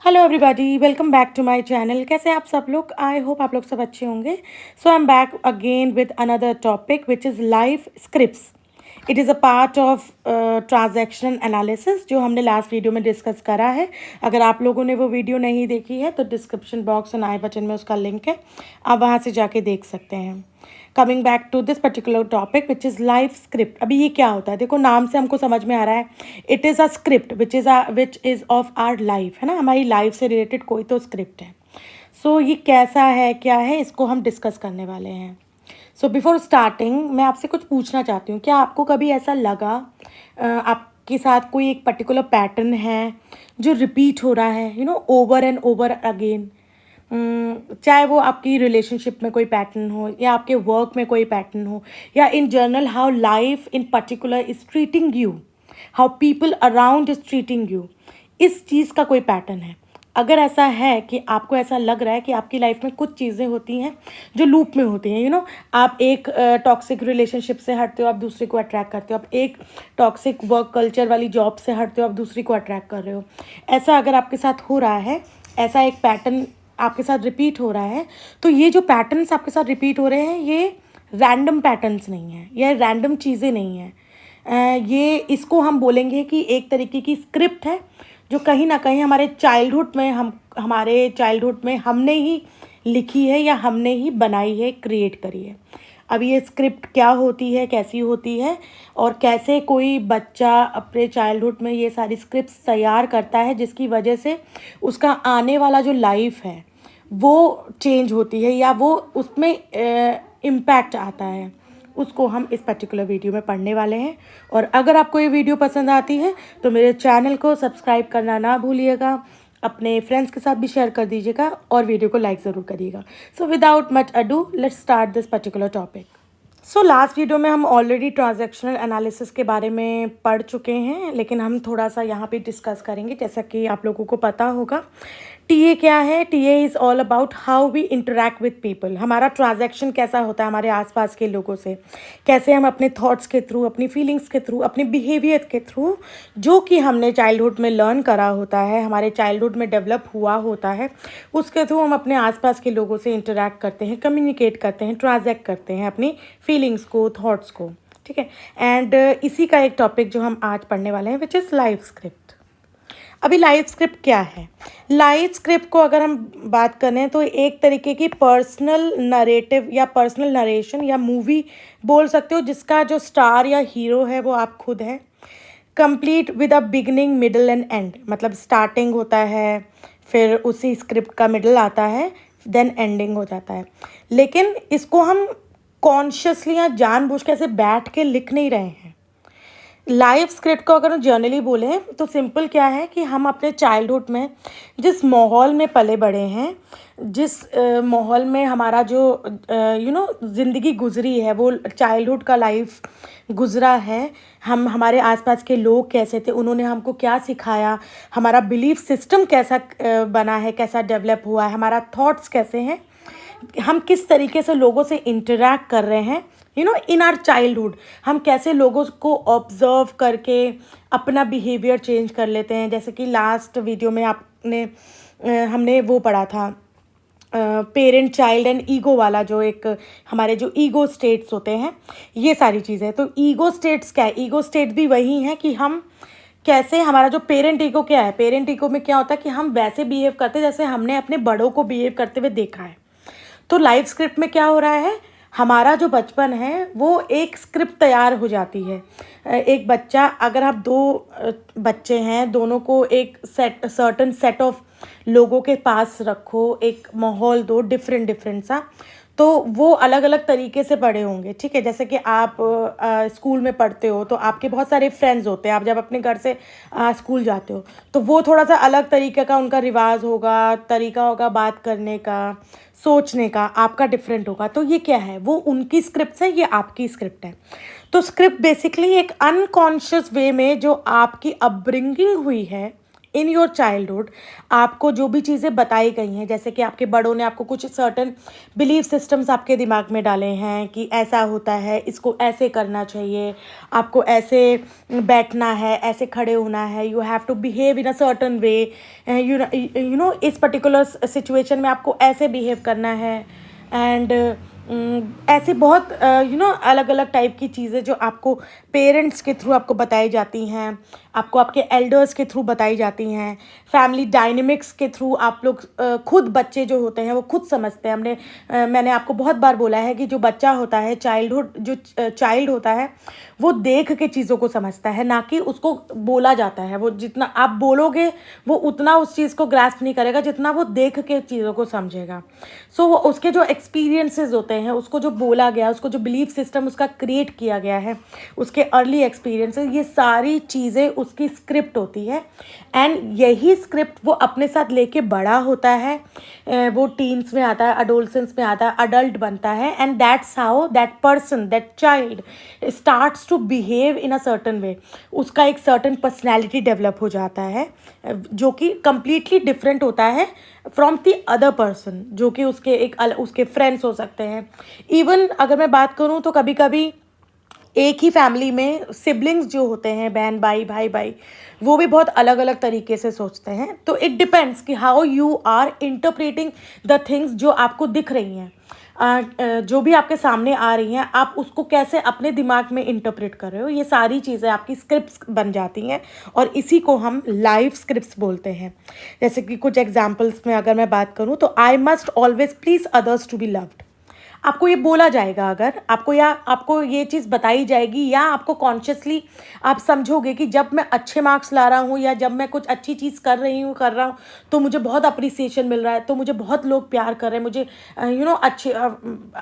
Hello everybody, welcome back to my channel. कैसे हैं आप सब लोग? आई होप आप लोग सब अच्छे होंगे। So I am back again with another topic which is life scripts. It is a part of transactional analysis जो हमने लास्ट वीडियो में डिस्कस करा है। अगर आप लोगों ने वो वीडियो नहीं देखी है तो डिस्क्रिप्शन बॉक्स और आई बटन में उसका लिंक है, आप वहाँ से जाके देख सकते हैं। Coming back to this particular topic which is life script. अभी ये क्या होता है? देखो, नाम से हमको समझ में आ रहा है it is a script which is of our life, है ना। हमारी लाइफ से रिलेटेड कोई तो स्क्रिप्ट है। सो ये कैसा है, क्या है, इसको हम डिस्कस करने वाले हैं। सो बिफोर स्टार्टिंग मैं आपसे कुछ पूछना चाहती हूँ। क्या आपको कभी ऐसा लगा आपके साथ कोई एक पर्टिकुलर पैटर्न है जो रिपीट हो रहा है, ओवर एंड ओवर अगेन? चाहे वो आपकी रिलेशनशिप में कोई पैटर्न हो, या आपके वर्क में कोई पैटर्न हो, या in general how life in particular is treating you, how people around is treating you, इस चीज़ का कोई पैटर्न है। अगर ऐसा है कि आपको ऐसा लग रहा है कि आपकी लाइफ में कुछ चीज़ें होती हैं जो लूप में होती हैं, आप एक टॉक्सिक रिलेशनशिप से हटते हो, आप दूसरे को अट्रैक्ट करते हो। आप एक टॉक्सिक वर्क कल्चर वाली जॉब से हटते हो, आप दूसरी को अट्रैक्ट कर रहे हो। ऐसा अगर आपके साथ हो रहा है, ऐसा एक पैटर्न आपके साथ रिपीट हो रहा है, तो ये जो पैटर्न्स आपके साथ रिपीट हो रहे हैं ये रैंडम पैटर्न्स नहीं हैं, ये रैंडम चीज़ें नहीं हैं। ये इसको हम बोलेंगे कि एक तरीके की स्क्रिप्ट है जो कहीं ना कहीं हमारे चाइल्डहुड में हमने ही लिखी है या हमने ही बनाई है, क्रिएट करी है। अब ये स्क्रिप्ट क्या होती है, कैसी होती है, और कैसे कोई बच्चा अपने चाइल्डहुड में ये सारी स्क्रिप्ट्स तैयार करता है जिसकी वजह से उसका आने वाला जो लाइफ है वो चेंज होती है या वो उसमें इम्पैक्ट आता है, उसको हम इस पर्टिकुलर वीडियो में पढ़ने वाले हैं। और अगर आपको ये वीडियो पसंद आती है तो मेरे चैनल को सब्सक्राइब करना ना भूलिएगा, अपने फ्रेंड्स के साथ भी शेयर कर दीजिएगा और वीडियो को लाइक ज़रूर करिएगा। So without much ado, let's start this particular topic. So last video में हम ऑलरेडी ट्रांजैक्शनल एनालिसिस के बारे में पढ़ चुके हैं, लेकिन हम थोड़ा सा यहाँ पे डिस्कस करेंगे। जैसा कि आप लोगों को पता होगा, टीए क्या है? TA is all about how we interact with people. हमारा ट्रांजैक्शन कैसा होता है हमारे आसपास के लोगों से, कैसे हम अपने थॉट्स के थ्रू, अपनी फीलिंग्स के थ्रू, अपने बिहेवियर के थ्रू, जो कि हमने चाइल्डहुड में लर्न करा होता है, हमारे चाइल्डहुड में डेवलप हुआ होता है, उसके थ्रू हम अपने आसपास के लोगों से इंटरेक्ट करते हैं, कम्युनिकेट करते हैं, ट्रांजैक्ट करते हैं अपनी फीलिंग्स को, थॉट्स को। ठीक है। एंड इसी का एक टॉपिक जो हम आज पढ़ने वाले हैं विच इज़ लाइफ स्क्रिप्ट। अभी लाइफ स्क्रिप्ट क्या है? लाइफ स्क्रिप्ट को अगर हम बात करें तो एक तरीके की पर्सनल नरेटिव या पर्सनल नरेशन या मूवी बोल सकते हो, जिसका जो स्टार या हीरो है वो आप खुद हैं। Complete with a beginning, middle and and. मतलब स्टार्टिंग होता है, फिर उसी स्क्रिप्ट का मिडल आता है, देन एंडिंग हो जाता है। लेकिन इसको हम कॉन्शियसली या जानबूझ के ऐसे बैठ के लिख नहीं रहे हैं। लाइफ स्क्रिप्ट को अगर हम जर्नली बोलें तो सिंपल क्या है कि हम अपने चाइल्डहुड में जिस माहौल में पले बड़े हैं, जिस माहौल में हमारा जो ज़िंदगी गुजरी है, वो चाइल्डहुड का लाइफ गुजरा है, हमारे आसपास के लोग कैसे थे, उन्होंने हमको क्या सिखाया, हमारा बिलीफ सिस्टम कैसा बना है, कैसा डेवलप हुआ है, हमारा थॉट्स कैसे हैं, हम किस तरीके से लोगों से इंटरेक्ट कर रहे हैं, इन आर चाइल्डहुड, हम कैसे लोगों को ऑब्जर्व करके अपना बिहेवियर चेंज कर लेते हैं। जैसे कि लास्ट वीडियो में हमने वो पढ़ा था, पेरेंट चाइल्ड एंड ईगो वाला, जो एक हमारे जो ईगो स्टेट्स होते हैं, ये सारी चीज़ें। तो ईगो स्टेट्स क्या है? ईगो स्टेट भी वही है कि हम कैसे, हमारा जो पेरेंट ईगो क्या है, पेरेंट ईगो में क्या होता है कि हम वैसे बिहेव करते हैं जैसे हमने अपने बड़ों को बिहेव करते हुए देखा है। तो लाइफ स्क्रिप्ट में क्या हो रहा है, हमारा जो बचपन है वो एक स्क्रिप्ट तैयार हो जाती है। एक बच्चा, अगर आप दो बच्चे हैं, दोनों को एक सर्टन सेट ऑफ लोगों के पास रखो, एक माहौल दो डिफरेंट डिफरेंट सा, तो वो अलग अलग तरीके से पढ़े होंगे। ठीक है। जैसे कि आप स्कूल में पढ़ते हो तो आपके बहुत सारे फ्रेंड्स होते हैं। आप जब अपने घर से स्कूल जाते हो तो वो थोड़ा सा अलग तरीके का उनका रिवाज होगा, तरीका होगा बात करने का, सोचने का, आपका डिफरेंट होगा। तो ये क्या है? वो उनकी स्क्रिप्ट है, ये आपकी स्क्रिप्ट है। तो स्क्रिप्ट बेसिकली एक अनकॉन्शियस वे में जो आपकी अपब्रिंगिंग हुई है इन योर चाइल्डहुड आपको जो भी चीज़ें बताई गई हैं, जैसे कि आपके बड़ों ने आपको कुछ सर्टन बिलीफ सिस्टम्स आपके दिमाग में डाले हैं कि ऐसा होता है, इसको ऐसे करना चाहिए, आपको ऐसे बैठना है, ऐसे खड़े होना है, you have to behave in a certain way, you know इस पर्टिकुलर सिचुएशन में आपको ऐसे बिहेव करना है। एंड ऐसे बहुत अलग अलग टाइप की चीज़ें जो आपको पेरेंट्स के थ्रू आपको बताई जाती हैं, आपको आपके एल्डर्स के थ्रू बताई जाती हैं, फैमिली डायनेमिक्स के थ्रू आप लोग खुद बच्चे जो होते हैं वो खुद समझते हैं। मैंने आपको बहुत बार बोला है कि जो बच्चा होता है, चाइल्ड होता है, वो देख के चीज़ों को समझता है, ना कि उसको बोला जाता है। वो जितना आप बोलोगे वो उतना उस चीज़ को ग्रास्प नहीं करेगा जितना वो देख के चीज़ों को समझेगा। सो वो उसके जो एक्सपीरियंसेस होते हैं, उसको जो बोला गया, उसको जो बिलीफ सिस्टम उसका क्रिएट किया गया है, उसके अर्ली एक्सपीरियंसेस, ये सारी चीज़ें उसकी स्क्रिप्ट होती है। एंड यही स्क्रिप्ट वो अपने साथ लेके बड़ा होता है, वो टीन्स में आता है, अडोलसेंस में आता है, अडल्ट बनता है, and that's how that person, that child starts to behave in a certain way. उसका एक सर्टन पर्सनैलिटी डेवलप हो जाता है जो कि कंप्लीटली डिफरेंट होता है फ्रॉम द अदर पर्सन, जो कि उसके फ्रेंड्स हो सकते हैं। इवन अगर मैं बात करूँ तो कभी कभी एक ही फैमिली में सिबलिंग्स जो होते हैं, बहन भाई, भाई भाई, वो भी बहुत अलग अलग तरीके से सोचते हैं। तो इट डिपेंड्स कि how you are interpreting the things जो आपको दिख रही हैं, जो भी आपके सामने आ रही हैं, आप उसको कैसे अपने दिमाग में इंटरप्रेट कर रहे हो। ये सारी चीज़ें आपकी स्क्रिप्ट्स बन जाती हैं और इसी को हम लाइफ स्क्रिप्ट्स बोलते हैं। जैसे कि कुछ एग्जांपल्स में अगर मैं बात करूँ तो I must always please others to be loved. आपको ये बोला जाएगा, अगर आपको ये चीज़ बताई जाएगी, या आपको कॉन्शियसली आप समझोगे कि जब मैं अच्छे मार्क्स ला रहा हूँ या जब मैं कुछ अच्छी चीज़ कर रहा हूँ तो मुझे बहुत अप्रिसिएशन मिल रहा है, तो मुझे बहुत लोग प्यार कर रहे हैं, मुझे अच्छे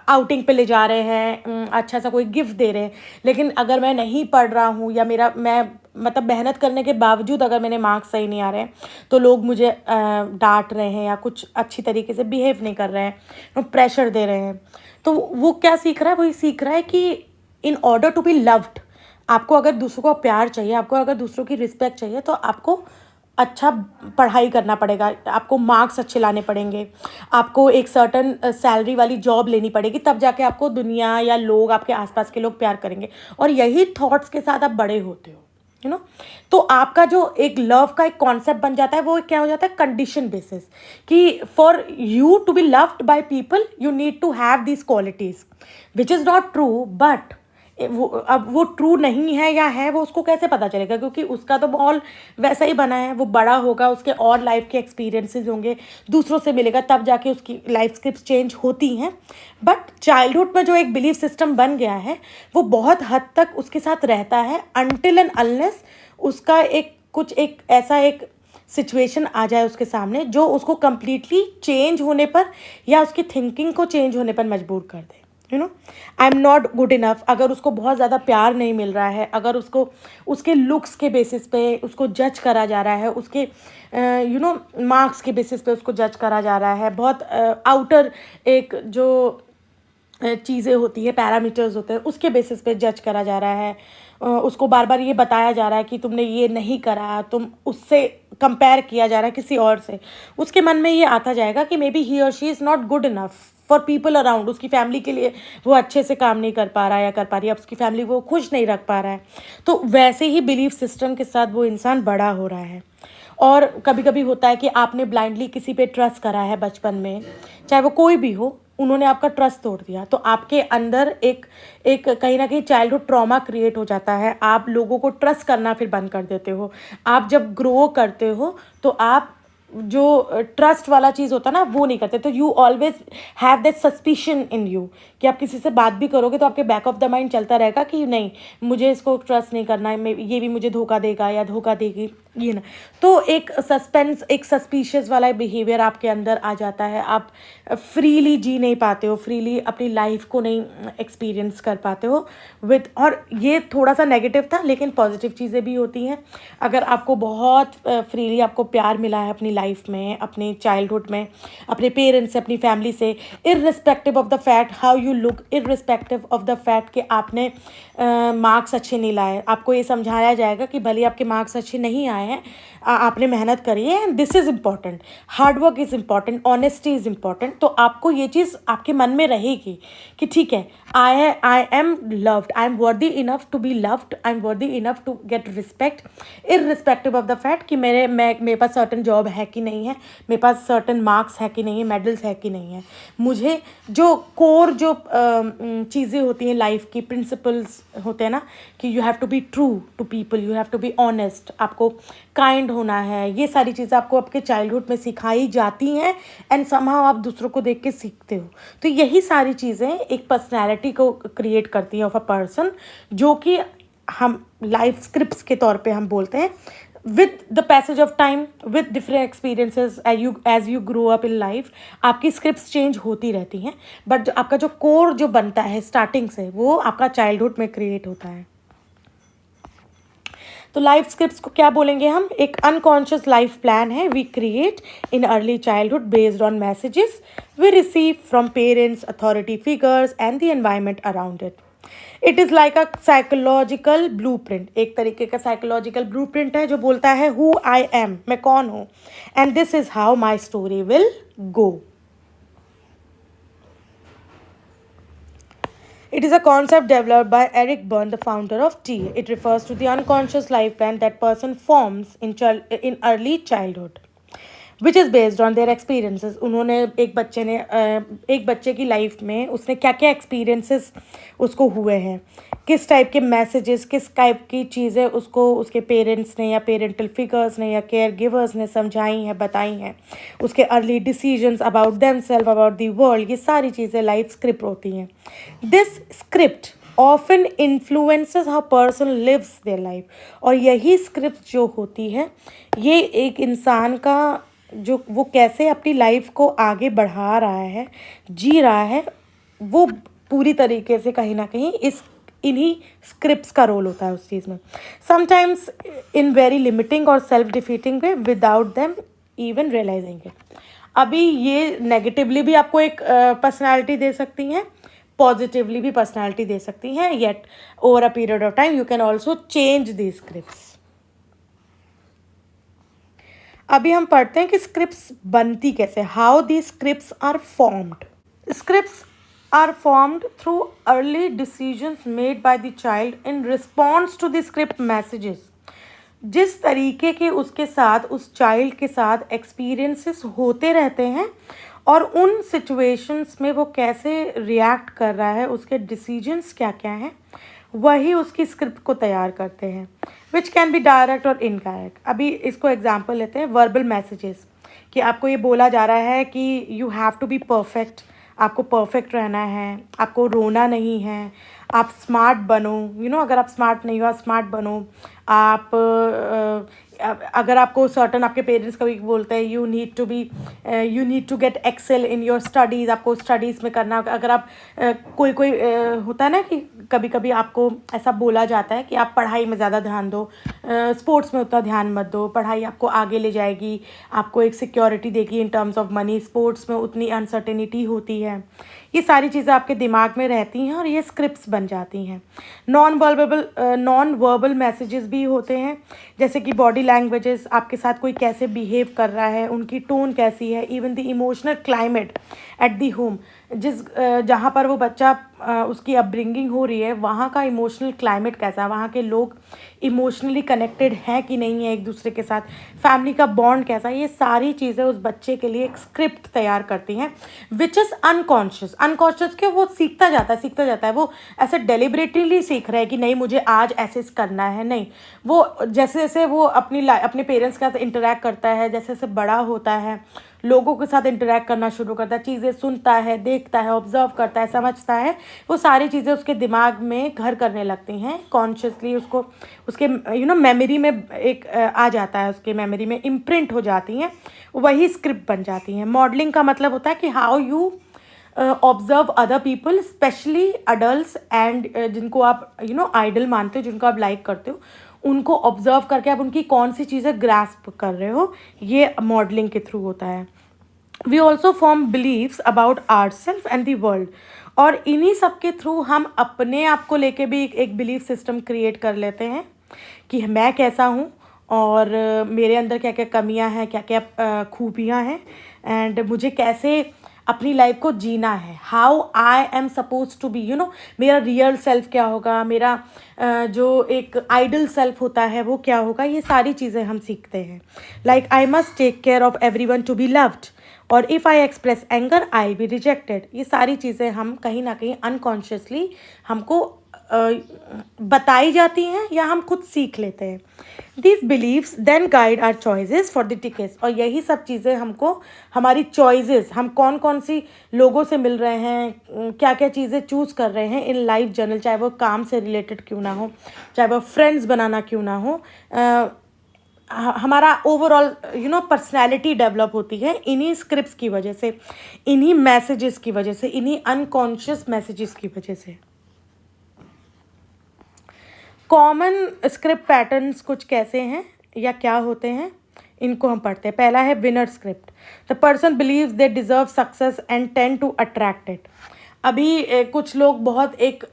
आउटिंग पे ले जा रहे हैं, अच्छा सा कोई गिफ्ट दे रहे हैं। लेकिन अगर मैं नहीं पढ़ रहा हूँ या मैं मतलब मेहनत करने के बावजूद अगर मेरे मार्क्स सही नहीं आ रहे हैं, तो लोग मुझे डांट रहे हैं या कुछ अच्छी तरीके से बिहेव नहीं कर रहे हैं, प्रेशर दे रहे हैं। तो वो क्या सीख रहा है? वही सीख रहा है कि in order to be loved, आपको अगर दूसरों को प्यार चाहिए, आपको अगर दूसरों की रिस्पेक्ट चाहिए, तो आपको अच्छा पढ़ाई करना पड़ेगा, आपको मार्क्स अच्छे लाने पड़ेंगे, आपको एक सर्टन सैलरी वाली जॉब लेनी पड़ेगी, तब जाके आपको दुनिया या लोग, आपके आसपास के लोग प्यार करेंगे। और यही थॉट्स के साथ आप बड़े होते हो, यू नो। तो आपका जो एक लव का एक कॉन्सेप्ट बन जाता है, वो क्या हो जाता है? कंडीशन बेसिस, कि for you to be loved by people you need to have these qualities, which is not true. But अब वो ट्रू नहीं है या है, वो उसको कैसे पता चलेगा? क्योंकि उसका तो माहौल वैसा ही बना है, वो बड़ा होगा, उसके और लाइफ के एक्सपीरियंसेस होंगे, दूसरों से मिलेगा, तब जाके उसकी लाइफ स्क्रिप्ट चेंज होती हैं। बट चाइल्डहुड में जो एक बिलीफ सिस्टम बन गया है, वो बहुत हद तक उसके साथ रहता है, अनटिल एंड अनलेस उसका एक ऐसा एक सिचुएशन आ जाए उसके सामने जो उसको कम्प्लीटली चेंज होने पर या उसकी थिंकिंग को चेंज होने पर मजबूर कर दे। I am not good enough, अगर उसको बहुत ज़्यादा प्यार नहीं मिल रहा है, अगर उसको उसके लुक्स के बेसिस पे उसको जज करा जा रहा है, उसके मार्क्स के बेसिस पे उसको जज करा जा रहा है, बहुत आउटर एक जो चीज़ें होती है, पैरामीटर्स होते हैं, उसके बेसिस पे जज करा जा रहा है, उसको बार बार ये बताया जा रहा है कि तुमने ये नहीं करा, तुम उससे कंपेयर किया जा रहा है किसी और से, उसके मन में ये आता जाएगा कि मे बी ही और she is not good enough for people around. उसकी फैमिली के लिए वो अच्छे से काम नहीं कर पा रहा है या कर पा रही है, अब उसकी फैमिली को खुश नहीं रख पा रहा है। तो वैसे ही बिलीफ सिस्टम के साथ वो इंसान बड़ा हो रहा है। और कभी कभी होता है कि आपने ब्लाइंडली किसी पे ट्रस्ट करा है बचपन में, चाहे वो कोई भी हो, उन्होंने आपका ट्रस्ट तोड़ दिया, तो आपके अंदर एक एक कहीं ना कहीं चाइल्डहुड ट्रॉमा क्रिएट हो जाता है। आप लोगों को ट्रस्ट करना फिर बंद कर देते हो। आप जब ग्रो करते हो तो आप जो ट्रस्ट वाला चीज़ होता है ना, वो नहीं करते। तो you always have that suspicion in you कि आप किसी से बात भी करोगे तो आपके बैक ऑफ द माइंड चलता रहेगा कि नहीं, मुझे इसको ट्रस्ट नहीं करना है, ये भी मुझे धोखा देगा या धोखा देगी, ये ना। तो एक सस्पेंस, एक सस्पिशियस वाला बिहेवियर आपके अंदर आ जाता है। आप फ्रीली जी नहीं पाते हो, फ्रीली अपनी लाइफ को नहीं एक्सपीरियंस कर पाते हो विद। और ये थोड़ा सा नेगेटिव था, लेकिन पॉजिटिव चीज़ें भी होती हैं। अगर आपको बहुत फ्रीली आपको प्यार मिला है अपनी लाइफ में, अपने चाइल्डहुड में, अपने पेरेंट्स से, अपनी फैमिली से, irrespective of the fact how you look, irrespective of the fact कि आपने मार्क्स अच्छे नहीं लाए, आपको ये समझाया जाएगा कि भले आपके मार्क्स अच्छे नहीं आए हैं, आपने मेहनत करी है, and this is important, hard work is important, honesty is important. तो आपको ये चीज़ आपके मन में रहेगी कि ठीक है, I am loved, I am worthy enough to be loved, I am worthy enough to get respect, irrespective of the fact कि मेरे पास सर्टन जॉब है कि नहीं है, मेरे पास सर्टन मार्क्स है कि नहीं है, मेडल्स है कि नहीं है। मुझे जो कोर जो चीज़ें होती हैं लाइफ की, प्रिंसिपल्स होते हैं ना, कि you have to be true to people, you have to be honest, आपको काइंड होना है, ये सारी चीज़ें आपको आपके चाइल्डहुड में सिखाई जाती हैं, एंड समहाउ आप दूसरों को देख के सीखते हो। तो यही सारी चीज़ें एक पर्सनैलिटी को क्रिएट करती हैं ऑफ अ पर्सन, जो कि हम लाइफ स्क्रिप्ट्स के तौर पे हम बोलते हैं। With the passage of time, with different experiences, as you grow up in life, आपकी स्क्रिप्ट्स चेंज होती रहती हैं, बट जो आपका जो कोर जो बनता है स्टार्टिंग से, वो आपका चाइल्डहुड में क्रिएट होता है। तो लाइफ स्क्रिप्ट्स को क्या बोलेंगे हम? एक अनकॉन्शियस लाइफ प्लान है we create in early childhood based on messages we receive from parents, authority figures and the environment around it. It is like a psychological blueprint, एक तरीके का psychological blue print है जो बोलता है who I am, मैं कौन हूँ, and this is how my story will go. It is a concept developed by Eric Berne, the founder of T. It refers to the unconscious life plan that person forms in early childhood, which is based on their experiences. उन्होंने एक बच्चे की life में उसने क्या क्या experiences उसको हुए हैं, किस टाइप के मैसेजेस, किस टाइप की चीज़ें उसको उसके पेरेंट्स ने या पेरेंटल फिगर्स ने या केयर गिवर्स ने समझाई हैं, बताई हैं, उसके early decisions about them self, about the world, ये सारी चीज़ें लाइफ स्क्रिप्ट होती हैं। This script often influences how person lives their life, और यही स्क्रिप्ट जो होती है ये एक इंसान का जो वो कैसे अपनी लाइफ को आगे बढ़ा रहा है, जी रहा है, वो पूरी तरीके से कहीं ना कहीं इन्हीं स्क्रिप्ट्स का रोल होता है उस चीज़ में। समटाइम्स इन वेरी लिमिटिंग और self defeating way without them even realizing it. अभी ये नेगेटिवली भी आपको एक पर्सनैलिटी दे सकती हैं, पॉजिटिवली भी पर्सनैलिटी दे सकती हैं, yet over a period of time you can also change the scripts. अभी हम पढ़ते हैं कि स्क्रिप्ट्स बनती कैसे, how the scripts are formed. Scripts are formed through early decisions made by the child in response to the script messages. जिस तरीके के उसके साथ, उस चाइल्ड के साथ एक्सपीरियंसेस होते रहते हैं और उन सिचुएशंस में वो कैसे रिएक्ट कर रहा है, उसके डिसीजंस क्या क्या हैं, वही उसकी स्क्रिप्ट को तैयार करते हैं, विच कैन बी डायरेक्ट और इनडायरेक्ट। अभी इसको एग्जांपल लेते हैं, वर्बल मैसेजेस, कि आपको ये बोला जा रहा है कि you have to be perfect, आपको परफेक्ट रहना है, आपको रोना नहीं है, आप स्मार्ट बनो, अगर आप स्मार्ट नहीं हो आप स्मार्ट बनो, आप अगर आपको सर्टन आपके पेरेंट्स कभी बोलते हैं you need to get excel in your studies, आपको स्टडीज़ में करना, अगर आप कोई होता है ना कि कभी कभी आपको ऐसा बोला जाता है कि आप पढ़ाई में ज़्यादा ध्यान दो, स्पोर्ट्स में उतना ध्यान मत दो, पढ़ाई आपको आगे ले जाएगी, आपको एक सिक्योरिटी देगी इन टर्म्स ऑफ मनी, स्पोर्ट्स में उतनी अनसर्टेनिटी होती है, ये सारी चीज़ें आपके दिमाग में रहती हैं और ये स्क्रिप्ट्स बन जाती हैं। नॉन वर्बल मैसेजेस भी होते हैं, जैसे कि बॉडी लैंग्वेजेस, आपके साथ कोई कैसे बिहेव कर रहा है, उनकी टोन कैसी है, even the emotional climate at the home, जहाँ पर वो बच्चा उसकी अपब्रिंगिंग हो रही है, वहाँ का इमोशनल क्लाइमेट कैसा है, वहाँ के लोग इमोशनली कनेक्टेड हैं कि नहीं है एक दूसरे के साथ, फैमिली का बॉन्ड कैसा है, ये सारी चीज़ें उस बच्चे के लिए एक स्क्रिप्ट तैयार करती हैं, विच इज़ अनकॉन्शियस क्यों, वो सीखता जाता है, वो ऐसे डेलिबरेटली सीख रहा है कि नहीं मुझे आज ऐसे करना है, नहीं, वो जैसे जैसे वो अपने पेरेंट्स के साथ इंटरेक्ट करता है, जैसे जैसे बड़ा होता है, लोगों के साथ इंटरेक्ट करना शुरू करता है, चीज़ें सुनता है, देखता है, ऑब्जर्व करता है, समझता है, वो सारी चीज़ें उसके दिमाग में घर करने लगती हैं, कॉन्शियसली उसको उसके मेमोरी में एक आ जाता है, उसके मेमोरी में इम्प्रिंट हो जाती हैं, वही स्क्रिप्ट बन जाती हैं। मॉडलिंग का मतलब होता है कि how you observe other people, specially adults and जिनको आप आइडल मानते हो, जिनको आप लाइक करते हो, उनको ऑब्जर्व करके आप उनकी कौन सी चीज़ें ग्रास्प कर रहे हो, ये मॉडलिंग के थ्रू होता है। We also form beliefs about our self and the world, और इन्हीं सब के थ्रू हम अपने आप को लेके भी एक बिलीफ सिस्टम क्रिएट कर लेते हैं कि मैं कैसा हूँ, और मेरे अंदर क्या क्या कमियां हैं, क्या क्या खूबियां हैं, एंड मुझे कैसे अपनी लाइफ को जीना है, how I am suppose to be, you know, मेरा रियल सेल्फ क्या होगा, मेरा जो एक आइडल सेल्फ होता है वो क्या होगा, ये सारी चीज़ें हम सीखते हैं। Like I must take care of everyone to be loved, और if I express anger I be rejected, ये सारी चीज़ें हम कहीं ना कहीं अनकॉन्शियसली हमको बताई जाती हैं या हम खुद सीख लेते हैं। These beliefs then guide our choices for the tickets, और यही सब चीज़ें हमको हमारी चॉइसेस, हम कौन कौन सी लोगों से मिल रहे हैं, क्या क्या चीज़ें चूज़ कर रहे हैं इन लाइफ जर्नल, चाहे वो काम से रिलेटेड क्यों ना हो, चाहे वो फ्रेंड्स बनाना क्यों ना हो, हमारा ओवरऑल पर्सनैलिटी डेवलप होती है इन्हीं स्क्रिप्ट्स की वजह से, इन्हीं मैसेजेस की वजह से, इन्हीं अनकॉन्शियस मैसेजेस की वजह से। कॉमन स्क्रिप्ट पैटर्न्स कुछ कैसे हैं या क्या होते हैं, इनको हम पढ़ते हैं। पहला है winner script. The person believes they deserve success and tend to attract it. अभी कुछ लोग बहुत एक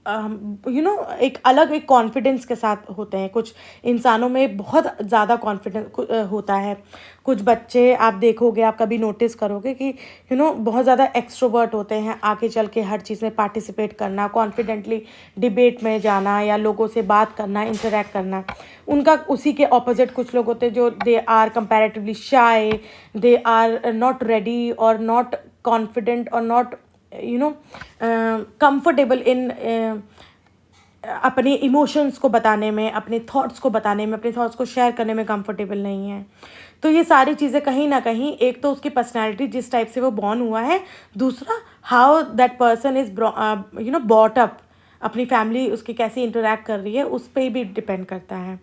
एक अलग एक कॉन्फिडेंस के साथ होते हैं, कुछ इंसानों में बहुत ज़्यादा कॉन्फिडेंस होता है। कुछ बच्चे आप देखोगे, आप कभी नोटिस करोगे कि बहुत ज़्यादा एक्सट्रोवर्ट होते हैं, आगे चल के हर चीज़ में पार्टिसिपेट करना, कॉन्फिडेंटली डिबेट में जाना या लोगों से बात करना, इंटरेक्ट करना। उनका उसी के ऑपोजिट कुछ लोग होते हैं जो they are comparatively shy, they are not ready और नॉट कॉन्फिडेंट और नॉट कंफर्टेबल इन अपने इमोशंस को बताने में, अपने थॉट्स को बताने में, अपने थॉट्स को शेयर करने में कंफर्टेबल नहीं है। तो ये सारी चीज़ें कहीं ना कहीं, एक तो उसकी पर्सनैलिटी जिस टाइप से वो बॉर्न हुआ है, दूसरा how that person is bought up, अपनी फैमिली उसकी कैसे इंटरेक्ट कर रही है, उस पर भी डिपेंड करता है।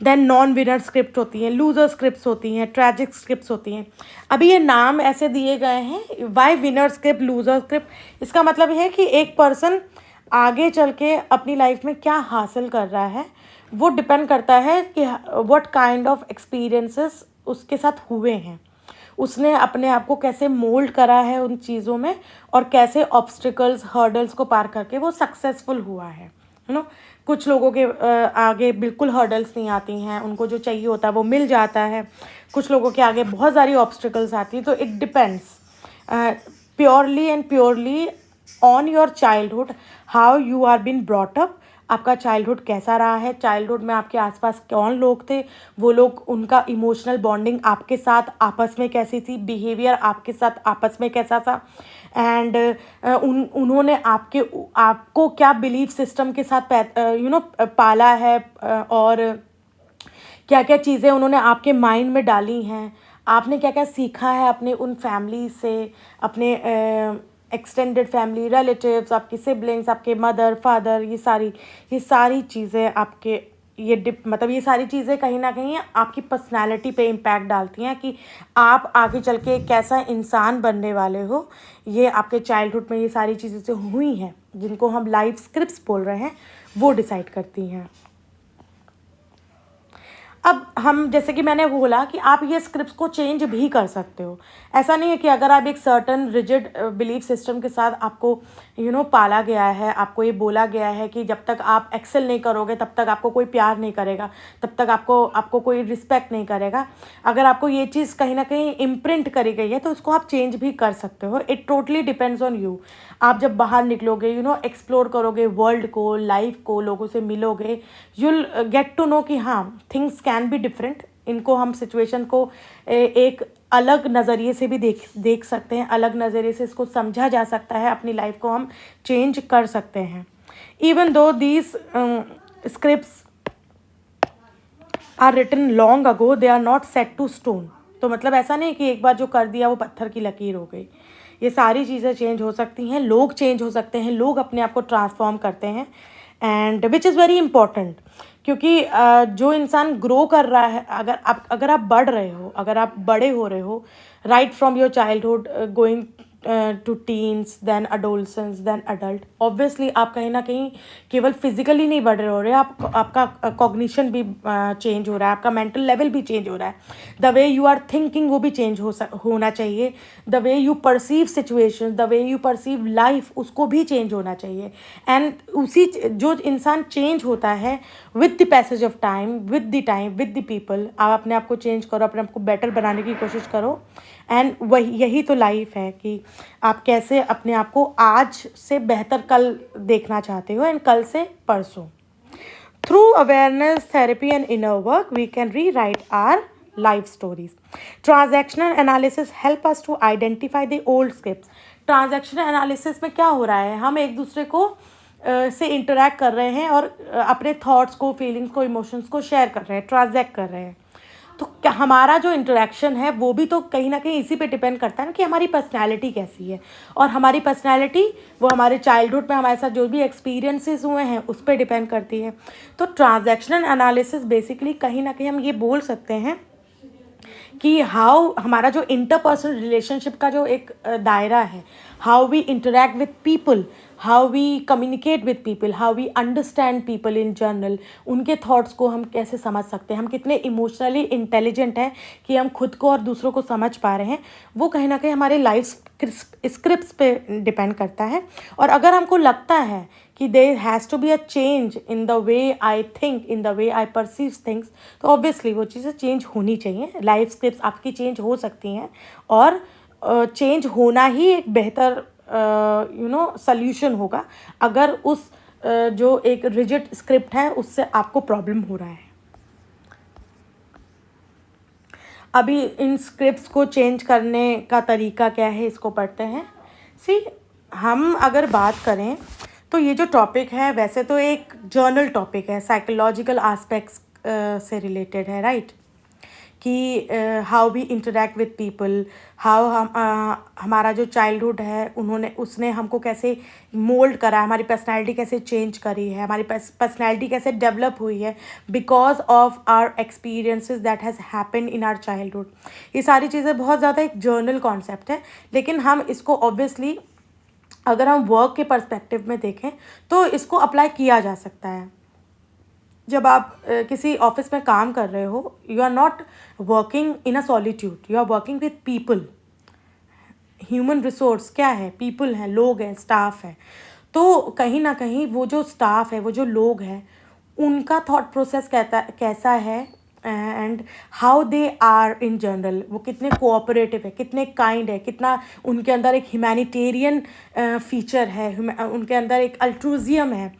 देन नॉन विनर स्क्रिप्ट होती हैं, लूजर स्क्रिप्ट्स होती हैं, ट्रैजिक स्क्रिप्ट्स होती हैं। अभी ये नाम ऐसे दिए गए हैं, why winner script, loser script, इसका मतलब है कि एक पर्सन आगे चल के अपनी लाइफ में क्या हासिल कर रहा है, वो डिपेंड करता है कि व्हाट काइंड ऑफ एक्सपीरियंसेस उसके साथ हुए हैं, उसने अपने आप को कैसे मोल्ड करा है उन चीज़ों में, और कैसे ऑब्स्टिकल्स, हर्डल्स को पार करके वो सक्सेसफुल हुआ है। कुछ लोगों के आगे बिल्कुल हर्डल्स नहीं आती हैं, उनको जो चाहिए होता है वो मिल जाता है। कुछ लोगों के आगे बहुत सारी ऑब्स्टिकल्स आती हैं। तो it depends purely and purely on your childhood, how you are been brought up. आपका चाइल्डहुड कैसा रहा है, चाइल्डहुड में आपके आसपास कौन लोग थे, वो लोग, उनका इमोशनल बॉन्डिंग आपके साथ आपस में कैसी थी, बिहेवियर आपके साथ आपस में कैसा था, एंड उन्होंने आपको क्या बिलीफ सिस्टम के साथ पाला है, और क्या क्या चीज़ें उन्होंने आपके माइंड में डाली हैं, आपने क्या क्या सीखा है अपने उन फैमिली से, अपने एक्सटेंडेड फैमिली, रिलेटिव्स, आपकी सिबलिंग्स, आपके मदर फादर, ये सारी चीज़ें आपके ये सारी चीज़ें कहीं ना कहीं आपकी पर्सनालिटी पे इम्पैक्ट डालती हैं कि आप आगे चल के कैसा इंसान बनने वाले हो। ये आपके चाइल्डहुड में ये सारी चीज़ें जो हुई हैं, जिनको हम लाइफ स्क्रिप्ट्स बोल रहे हैं, वो डिसाइड करती हैं। अब हम, जैसे कि मैंने बोला कि आप ये स्क्रिप्ट्स को चेंज भी कर सकते हो। ऐसा नहीं है कि अगर आप एक सर्टन रिजिड बिलीफ सिस्टम के साथ आपको पाला गया है, आपको ये बोला गया है कि जब तक आप एक्सेल नहीं करोगे तब तक आपको कोई प्यार नहीं करेगा, तब तक आपको कोई रिस्पेक्ट नहीं करेगा। अगर आपको ये चीज़ कहीं ना कहीं इम्प्रिंट करी गई है तो उसको आप चेंज भी कर सकते हो। It totally depends on you. आप जब बाहर निकलोगे, एक्सप्लोर करोगे वर्ल्ड को, लाइफ को, लोगों से मिलोगे, यूल गेट टू नो कि हाँ, थिंग्स कैन बी डिफरेंट। इनको हम सिचुएशन को एक अलग नज़रिए से भी देख सकते हैं, अलग नज़रिए से इसको समझा जा सकता है, अपनी लाइफ को हम चेंज कर सकते हैं। Even though these scripts are written long ago, they are not set to stone. तो मतलब ऐसा नहीं कि एक बार जो कर दिया वो पत्थर की लकीर हो गई। ये सारी चीज़ें चेंज हो सकती हैं, लोग चेंज हो सकते हैं, लोग अपने आप को ट्रांसफॉर्म करते हैं, and which is very important. क्योंकि जो इंसान ग्रो कर रहा है, अगर आप बढ़ रहे हो, अगर आप बड़े हो रहे हो, right from your childhood going to teens, then adolescence, then adult, obviously आप कहीं ना कहीं केवल फिजिकली नहीं बढ़ रहे हो रहे, आपका कॉग्निशन भी चेंज हो रहा है, आपका मेंटल लेवल भी चेंज हो रहा है, the way you are thinking वो भी चेंज होना चाहिए, the way you perceive situation, the way you perceive life, उसको भी चेंज होना चाहिए। एंड उसी जो इंसान चेंज होता है with the passage of time, with the time, with the people, आप अपने आप को चेंज करो, अपने आप को बेटर बनाने की कोशिश करो। एंड वही यही तो लाइफ है कि आप कैसे अपने आप को आज से बेहतर कल देखना चाहते हो, एंड कल से परसों। Through awareness, therapy and inner work we can rewrite our life stories. Transactional analysis help us to identify the old scripts. Transactional analysis में क्या हो रहा है, हम एक दूसरे को से इंटरेक्ट कर रहे हैं और अपने थॉट्स को, फीलिंग्स को, इमोशंस को शेयर कर रहे हैं, ट्रांजैक्ट कर रहे हैं। तो क्या हमारा जो इंटरेक्शन है वो भी तो कहीं ना कहीं इसी पे डिपेंड करता है ना कि हमारी पर्सनैलिटी कैसी है, और हमारी पर्सनैलिटी वो हमारे चाइल्डहुड में हमारे साथ जो भी एक्सपीरियंसेस हुए हैं उस पर डिपेंड करती है। तो ट्रांजैक्शनल एनालिसिस बेसिकली कहीं ना कहीं हम ये बोल सकते हैं कि हाउ हमारा जो इंटरपर्सनल रिलेशनशिप का जो एक दायरा है, how we interact with people, how we communicate with people, how we understand people in general, उनके थॉट्स को हम कैसे समझ सकते हैं, हम कितने इमोशनली इंटेलिजेंट हैं कि हम खुद को और दूसरों को समझ पा रहे हैं, वो कहीं ना कहीं हमारे लाइफ स्क्रिप्ट्स पे डिपेंड करता है। और अगर हमको लगता है कि there has to be a change in the way I think, in the way I perceive things, तो ऑब्वियसली वो चीज़ें चेंज होनी चाहिए। लाइफ स्क्रिप्ट्स आपकी चेंज हो सकती हैं, और चेंज होना ही एक बेहतर सल्यूशन होगा अगर उस जो एक रिजिड स्क्रिप्ट है उससे आपको प्रॉब्लम हो रहा है। अभी इन स्क्रिप्ट्स को चेंज करने का तरीका क्या है, इसको पढ़ते हैं। हम अगर बात करें तो ये जो टॉपिक है वैसे तो एक जर्नल टॉपिक है, साइकोलॉजिकल एस्पेक्ट्स से रिलेटेड है, राइट, कि how we interact with people, how हमारा जो चाइल्डहुड है उसने हमको कैसे मोल्ड करा, हमारी पर्सनैलिटी कैसे चेंज करी है, हमारी पर्सनैलिटी कैसे डेवलप हुई है because of our experiences that has happened in our childhood. ये सारी चीज़ें बहुत ज़्यादा एक जर्नल कॉन्सेप्ट है, लेकिन हम इसको ऑब्वियसली अगर हम वर्क के पर्सपेक्टिव में देखें तो इसको अप्लाई किया जा सकता है। जब आप किसी ऑफिस में काम कर रहे हो, you are not working in a solitude, you are working with people. Human resource क्या है, पीपल हैं, लोग हैं, स्टाफ है। तो कहीं ना कहीं वो जो स्टाफ है, वो जो लोग हैं, उनका थॉट प्रोसेस कैसा है, and how they are in general, वो कितने कोऑपरेटिव है, कितने काइंड है, कितना उनके अंदर एक ह्यूमैनिटेरियन फीचर है, उनके अंदर एक अल्ट्रूजियम है,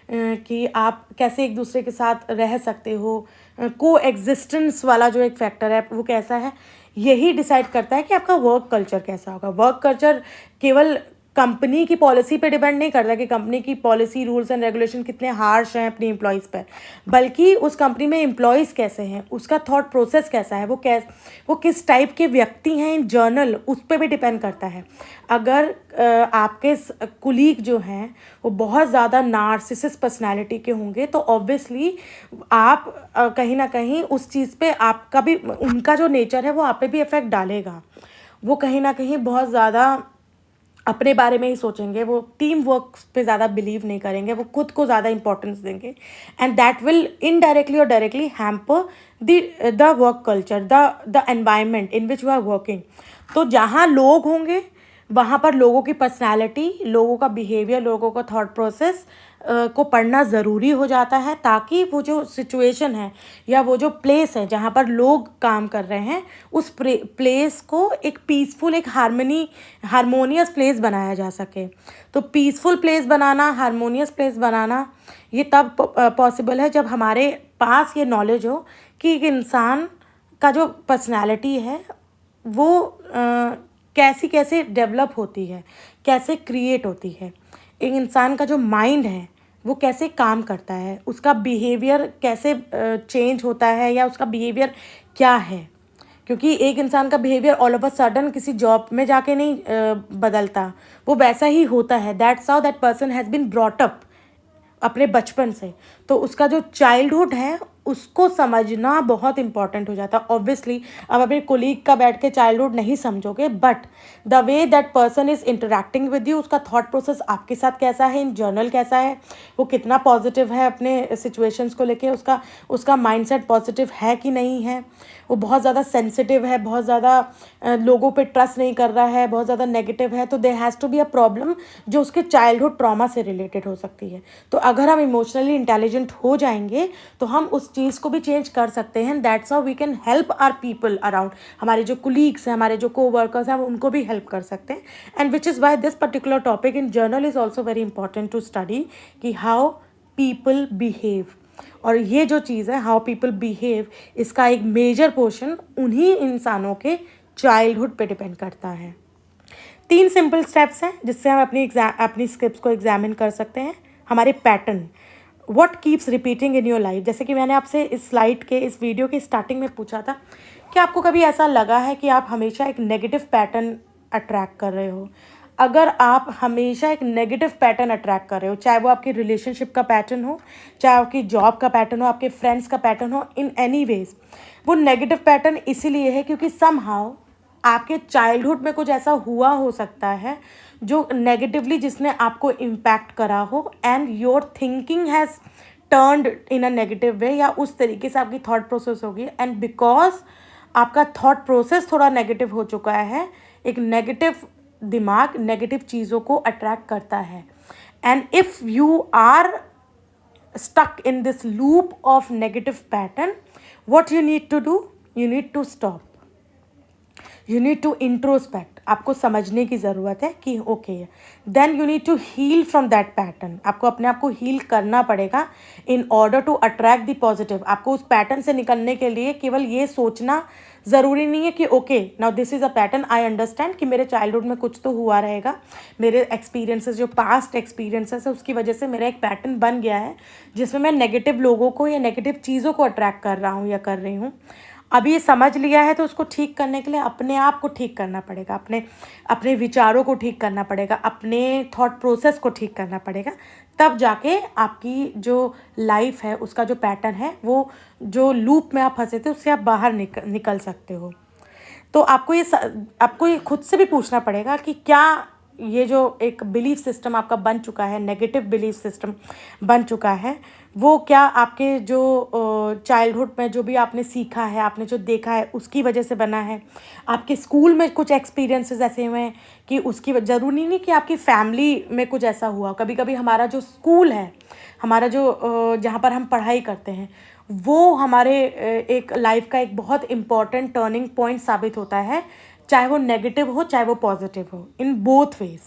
कि आप कैसे एक दूसरे के साथ रह सकते हो, को एग्जिस्टेंस वाला जो एक फैक्टर है वो कैसा है, यही डिसाइड करता है कि आपका वर्क कल्चर कैसा होगा। वर्क कल्चर केवल कंपनी की पॉलिसी पे डिपेंड नहीं करता कि कंपनी की पॉलिसी, रूल्स एंड रेगुलेशन कितने हार्श हैं अपनी एम्प्लॉयज़ पर, बल्कि उस कंपनी में एम्प्लॉयज़ कैसे हैं, उसका थॉट प्रोसेस कैसा है, वो किस टाइप के व्यक्ति हैं इन जर्नल, उस पर भी डिपेंड करता है। अगर आपके कुलीग जो हैं वो बहुत ज़्यादा नार्सिसिस्ट पर्सनैलिटी के होंगे तो ऑब्वियसली आप कहीं ना कहीं उस चीज़ पे आपका भी, उनका जो नेचर है वो आप पे भी इफ़ेक्ट डालेगा। वो कहीं ना कहीं बहुत ज़्यादा अपने बारे में ही सोचेंगे, वो टीम वर्क पे ज़्यादा बिलीव नहीं करेंगे, वो खुद को ज़्यादा इंपॉर्टेंस देंगे, एंड दैट विल इनडायरेक्टली और directly hamper the work culture, the environment in which you are working. तो जहाँ लोग होंगे वहाँ पर लोगों की पर्सनैलिटी, लोगों का बिहेवियर, लोगों का थॉट प्रोसेस को पढ़ना ज़रूरी हो जाता है, ताकि वो जो सिचुएशन है या वो जो प्लेस है जहाँ पर लोग काम कर रहे हैं उस प्लेस को एक पीसफुल, एक हारमोनियस प्लेस बनाया जा सके। तो पीसफुल प्लेस बनाना, हारमोनियस प्लेस बनाना, ये तब पॉसिबल है जब हमारे पास ये नॉलेज हो कि एक इंसान का जो पर्सनैलिटी है वो कैसे डेवलप होती है, कैसे क्रिएट होती है, एक इंसान का जो माइंड है वो कैसे काम करता है, उसका बिहेवियर कैसे चेंज होता है, या उसका बिहेवियर क्या है। क्योंकि एक इंसान का behaviour all of a sudden किसी जॉब में जाके नहीं बदलता, वो वैसा ही होता है। That's how that person has been brought up अपने बचपन से। तो उसका जो चाइल्डहुड है उसको समझना बहुत इंपॉर्टेंट हो जाता है। ऑब्वियसली अब अपने कोलीग का बैठ के चाइल्डहुड नहीं समझोगे, but the way that person is interacting with you, उसका थॉट प्रोसेस आपके साथ कैसा है, इन जनरल कैसा है, वो कितना पॉजिटिव है अपने सिचुएशंस को लेके, उसका माइंडसेट पॉजिटिव है कि नहीं है, वो बहुत ज़्यादा सेंसिटिव है, बहुत ज़्यादा लोगों पे ट्रस्ट नहीं कर रहा है, बहुत ज़्यादा नेगेटिव है, तो there has to be a problem जो उसके चाइल्डहुड ट्रॉमा से रिलेटेड हो सकती है। तो अगर हम इमोशनली इंटेलिजेंट हो जाएंगे तो हम उस चीज़ को भी चेंज कर सकते हैं। That's how we can help our people around, हमारे जो कुलीग्स हैं, हमारे जो कोवर्कर्स हैं, हम उनको भी हेल्प कर सकते हैं। And which is why this particular topic in general is also very important to study कि हाउ पीपल बिहेव। और ये जो चीज़ है हाउ पीपल बिहेव, इसका एक मेजर पोर्शन उन्हीं इंसानों के चाइल्डहुड पे डिपेंड करता है। 3 सिंपल स्टेप्स हैं जिससे हम अपनी स्क्रिप्ट्स को एग्जामिन कर सकते हैं। हमारे pattern, what keeps repeating in your life. जैसे कि मैंने आपसे इस स्लाइड के, इस वीडियो के स्टार्टिंग में पूछा था कि आपको कभी ऐसा लगा है कि आप हमेशा एक नेगेटिव पैटर्न अट्रैक्ट कर रहे हो। अगर आप हमेशा एक नेगेटिव पैटर्न अट्रैक्ट कर रहे हो, चाहे वो आपकी रिलेशनशिप का पैटर्न हो, चाहे आपकी जॉब का पैटर्न हो, आपके फ्रेंड्स का पैटर्न हो, इन एनी वेज वो नेगेटिव पैटर्न इसीलिए है क्योंकि समहाउ आपके चाइल्डहुड में कुछ ऐसा हुआ हो सकता है जो नेगेटिवली, जिसने आपको इम्पैक्ट करा हो, and your thinking has turned in a negative way, या उस तरीके से आपकी थॉट प्रोसेस होगी। एंड बिकॉज आपका थॉट प्रोसेस थोड़ा नेगेटिव हो चुका है, एक नेगेटिव दिमाग नेगेटिव चीज़ों को अट्रैक्ट करता है। And if you are stuck in this loop of negative pattern, what you need to do, you need to stop, you need to introspect। आपको समझने की ज़रूरत है कि okay, then you need to heal from that pattern. आपको अपने आप को हील करना पड़ेगा in order to attract the positive. आपको उस पैटर्न से निकलने के लिए केवल ये सोचना ज़रूरी नहीं है कि okay now this is a pattern, I understand कि मेरे चाइल्डहुड में कुछ तो हुआ रहेगा, मेरे एक्सपीरियंसेस, जो पास्ट एक्सपीरियंसेस है उसकी वजह से मेरा एक पैटर्न बन गया है जिसमें मैं नेगेटिव लोगों को या नेगेटिव चीज़ों को अट्रैक्ट कर रहा हूँ या कर रही हूँ। अब ये समझ लिया है तो उसको ठीक करने के लिए अपने आप को ठीक करना पड़ेगा, अपने विचारों को ठीक करना पड़ेगा, अपने थॉट प्रोसेस को ठीक करना पड़ेगा। तब जाके आपकी जो लाइफ है उसका जो पैटर्न है, वो जो लूप में आप फंसे थे उससे आप बाहर निकल सकते हो। तो आपको ये खुद से भी पूछना पड़ेगा कि क्या ये जो एक बिलीफ सिस्टम आपका बन चुका है, नेगेटिव बिलीफ सिस्टम बन चुका है, वो क्या आपके जो चाइल्डहुड में जो भी आपने सीखा है, आपने जो देखा है उसकी वजह से बना है। आपके स्कूल में कुछ एक्सपीरियंसेस ऐसे हुए हैं कि उसकी ज़रूरी नहीं कि आपकी फैमिली में कुछ ऐसा हुआ। कभी कभी हमारा जो स्कूल है, हमारा जो जहाँ पर हम पढ़ाई करते हैं, वो हमारे एक लाइफ का एक बहुत इम्पॉर्टेंट टर्निंग पॉइंट साबित होता है, चाहे वो नेगेटिव हो चाहे वो पॉजिटिव हो, इन बोथ वेज।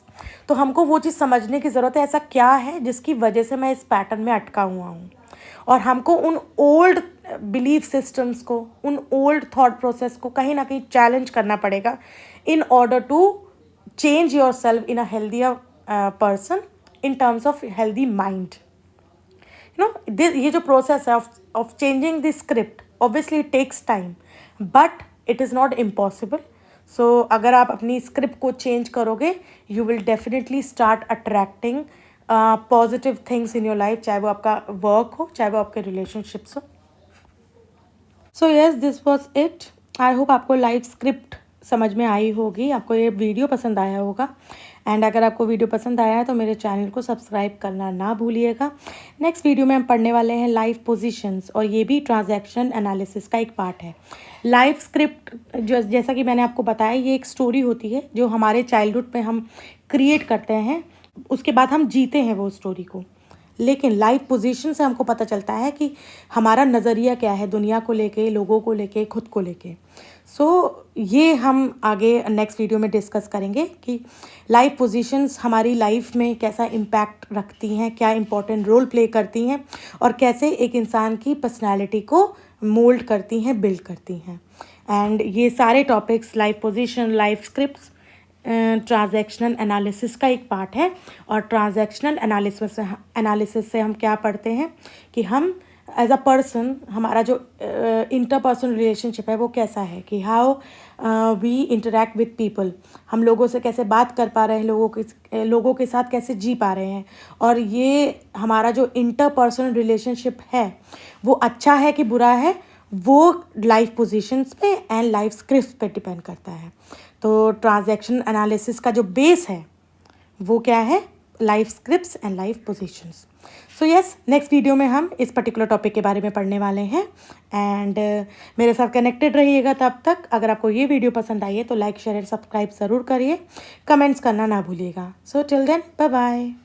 तो हमको वो चीज़ समझने की ज़रूरत है, ऐसा क्या है जिसकी वजह से मैं इस पैटर्न में अटका हुआ हूँ। और हमको उन ओल्ड बिलीफ सिस्टम्स को, उन ओल्ड थॉट प्रोसेस को कहीं ना कहीं चैलेंज करना पड़ेगा in order to change yourself in a healthier person in terms of healthy mind. ये जो प्रोसेस है of changing the script, obviously it takes time but it is not impossible. So अगर आप अपनी script को change करोगे, you will definitely start attracting positive things in your life, चाहे वो आपका वर्क हो, चाहे वो आपके रिलेशनशिप्स हो। So yes, this was it. I hope आपको लाइफ स्क्रिप्ट समझ में आई होगी, आपको ये वीडियो पसंद आया होगा। एंड अगर आपको वीडियो पसंद आया है तो मेरे चैनल को सब्सक्राइब करना ना भूलिएगा। नेक्स्ट वीडियो में हम पढ़ने वाले हैं लाइफ पोजीशंस, और ये भी ट्रांजैक्शन एनालिसिस का एक पार्ट है। लाइफ स्क्रिप्ट जो, जैसा कि मैंने आपको बताया, ये एक स्टोरी होती है जो हमारे चाइल्डहुड में हम क्रिएट करते हैं, उसके बाद हम जीते हैं वो स्टोरी को। लेकिन लाइफ पोजीशन से हमको पता चलता है कि हमारा नज़रिया क्या है दुनिया को लेके, लोगों को लेके, खुद को लेके। सो ये हम आगे नेक्स्ट वीडियो में डिस्कस करेंगे कि लाइफ पोजीशंस हमारी लाइफ में कैसा इम्पैक्ट रखती हैं, क्या इंपॉर्टेंट रोल प्ले करती हैं, और कैसे एक इंसान की पर्सनैलिटी को मोल्ड करती हैं, बिल्ड करती हैं। एंड ये सारे topics, life position, life scripts, transactional analysis का एक पार्ट है। और ट्रांजैक्शनल एनालिसिस से हम क्या पढ़ते हैं कि हम एज अ पर्सन, हमारा जो इंटरपर्सनल रिलेशनशिप है वो कैसा है, कि how we interact with people, हम लोगों से कैसे बात कर पा रहे हैं, लोगों के साथ कैसे जी पा रहे हैं, और ये हमारा जो इंटरपर्सनल रिलेशनशिप है वो अच्छा है कि बुरा है, वो लाइफ पोजीशंस पे एंड लाइफ स्क्रिप्ट पे डिपेंड करता है। तो ट्रांजैक्शन एनालिसिस का जो बेस है वो क्या है, life scripts and life positions. So yes, next video में हम इस पर्टिकुलर टॉपिक के बारे में पढ़ने वाले हैं। एंड मेरे साथ कनेक्टेड रहिएगा तब तक। अगर आपको ये वीडियो पसंद आई है तो लाइक शेयर एंड सब्सक्राइब ज़रूर करिए, कमेंट्स करना ना भूलिएगा। So till then, bye bye.